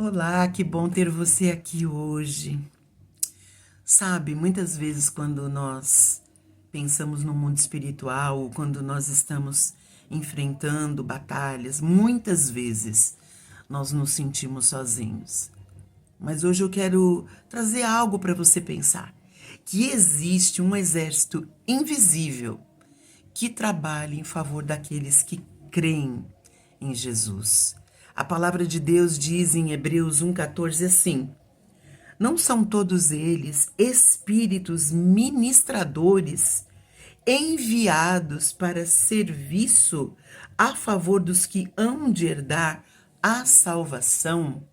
Olá, que bom ter você aqui hoje. Sabe, muitas vezes quando nós pensamos no mundo espiritual, ou quando nós estamos enfrentando batalhas, muitas vezes nós nos sentimos sozinhos. Mas hoje eu quero trazer algo para você pensar, que existe um exército invisível que trabalha em favor daqueles que creem em Jesus. A palavra de Deus diz em Hebreus 1,14 assim: não são todos eles espíritos ministradores enviados para serviço a favor dos que hão de herdar a salvação?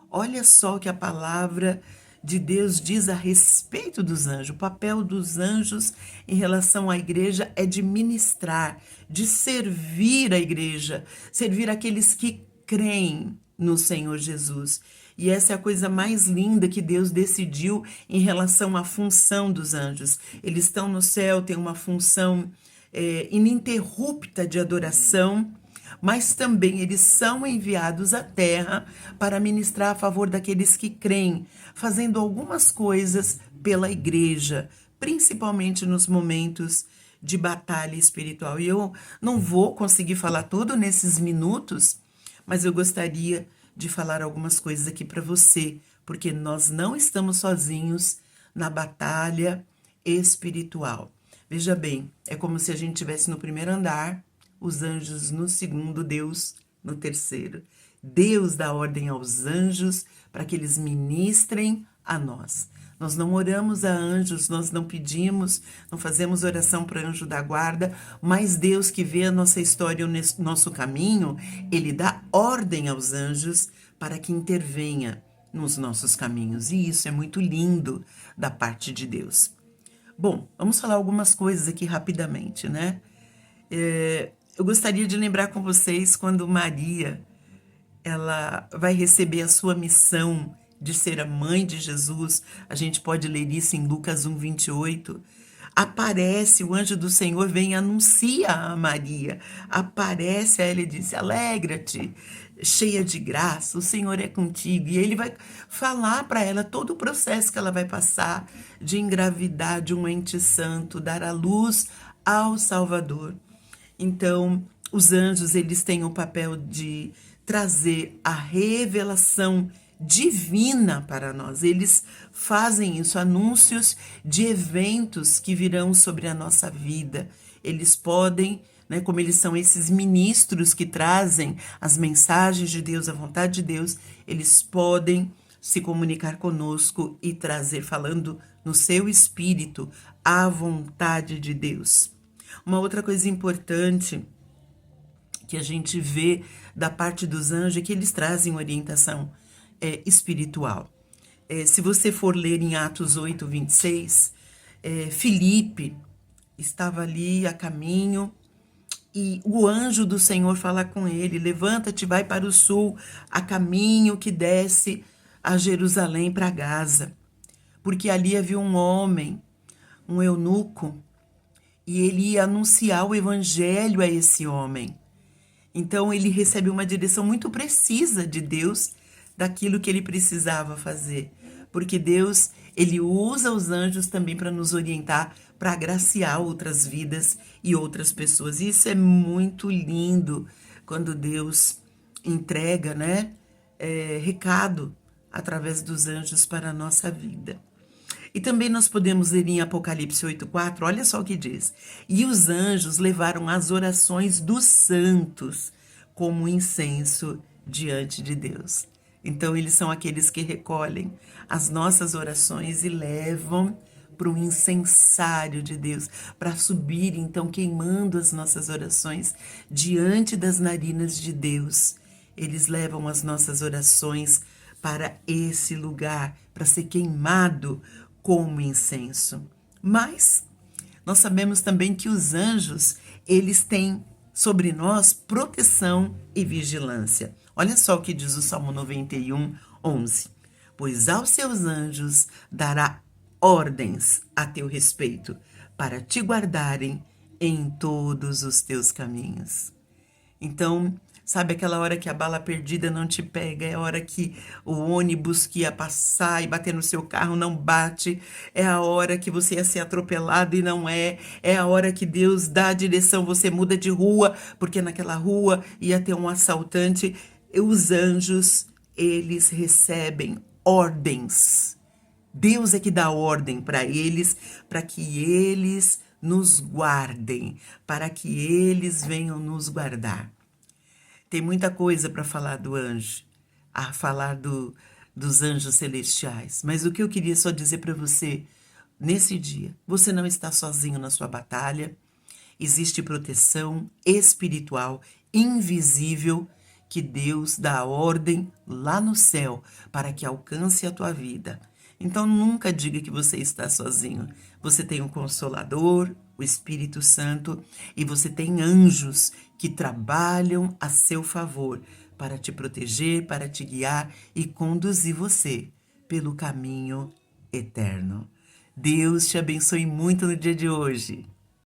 Olha só o que a palavra de Deus diz a respeito dos anjos. O papel dos anjos em relação à igreja é de ministrar, de servir a igreja, servir aqueles que creem no Senhor Jesus. E essa é a coisa mais linda que Deus decidiu em relação à função dos anjos. Eles estão no céu, têm uma função ininterrupta de adoração, mas também eles são enviados à terra para ministrar a favor daqueles que creem, fazendo algumas coisas pela igreja, principalmente nos momentos de batalha espiritual. E eu não vou conseguir falar tudo nesses minutos, mas eu gostaria de falar algumas coisas aqui para você, porque nós não estamos sozinhos na batalha espiritual. Veja bem, é como se a gente estivesse no primeiro andar, os anjos no segundo, Deus no terceiro. Deus dá ordem aos anjos para que eles ministrem a nós. Nós não oramos a anjos, nós não pedimos, não fazemos oração para anjo da guarda, mas Deus que vê a nossa história, o nosso caminho, Ele dá ordem aos anjos para que intervenha nos nossos caminhos. E isso é muito lindo da parte de Deus. Bom, vamos falar algumas coisas aqui rapidamente, né? Eu gostaria de lembrar com vocês quando Maria, ela vai receber a sua missão de ser a mãe de Jesus. A gente pode ler isso em Lucas 1,28. Aparece, o anjo do Senhor vem e anuncia a Maria. Aparece a ela e diz: alegra-te, cheia de graça, o Senhor é contigo. E ele vai falar para ela todo o processo que ela vai passar de engravidar de um ente santo, dar à luz ao Salvador. Então, os anjos, eles têm o papel de trazer a revelação divina para nós. Eles fazem isso, anúncios de eventos que virão sobre a nossa vida. Eles podem, né, como eles são esses ministros que trazem as mensagens de Deus, a vontade de Deus, eles podem se comunicar conosco e trazer, falando no seu espírito, a vontade de Deus. Uma outra coisa importante que a gente vê da parte dos anjos é que eles trazem orientação espiritual. Se você for ler em Atos 8:26, Filipe estava ali a caminho e o anjo do Senhor fala com ele: levanta-te, vai para o sul, a caminho que desce a Jerusalém para Gaza. Porque ali havia um homem, um eunuco, e ele ia anunciar o evangelho a esse homem. Então ele recebe uma direção muito precisa de Deus daquilo que ele precisava fazer. Porque Deus, ele usa os anjos também para nos orientar, para agraciar outras vidas e outras pessoas. E isso é muito lindo quando Deus entrega, né, recado através dos anjos para a nossa vida. E também nós podemos ler em Apocalipse 8,4, olha só o que diz: e os anjos levaram as orações dos santos como incenso diante de Deus. Então, eles são aqueles que recolhem as nossas orações e levam para o incensário de Deus, para subir, então, queimando as nossas orações diante das narinas de Deus. Eles levam as nossas orações para esse lugar, para ser queimado como incenso. Mas nós sabemos também que os anjos, eles têm sobre nós proteção e vigilância. Olha só o que diz o Salmo 91:11. Pois aos seus anjos dará ordens a teu respeito, para te guardarem em todos os teus caminhos. Então, Sabe aquela hora que a bala perdida não te pega? É a hora que o ônibus que ia passar e bater no seu carro não bate. É a hora que você ia ser atropelado e não é. É a hora que Deus dá a direção, você muda de rua, porque naquela rua ia ter um assaltante. E os anjos, eles recebem ordens. Deus é que dá ordem para que eles nos guardem, para que eles venham nos guardar. Tem muita coisa para falar do anjo, a falar dos anjos celestiais. Mas o que eu queria só dizer para você, nesse dia, você não está sozinho na sua batalha. Existe proteção espiritual, invisível, que Deus dá ordem lá no céu para que alcance a tua vida. Então nunca diga que você está sozinho. Você tem um Consolador, o Espírito Santo, e você tem anjos que trabalham a seu favor para te proteger, para te guiar e conduzir você pelo caminho eterno. Deus te abençoe muito no dia de hoje.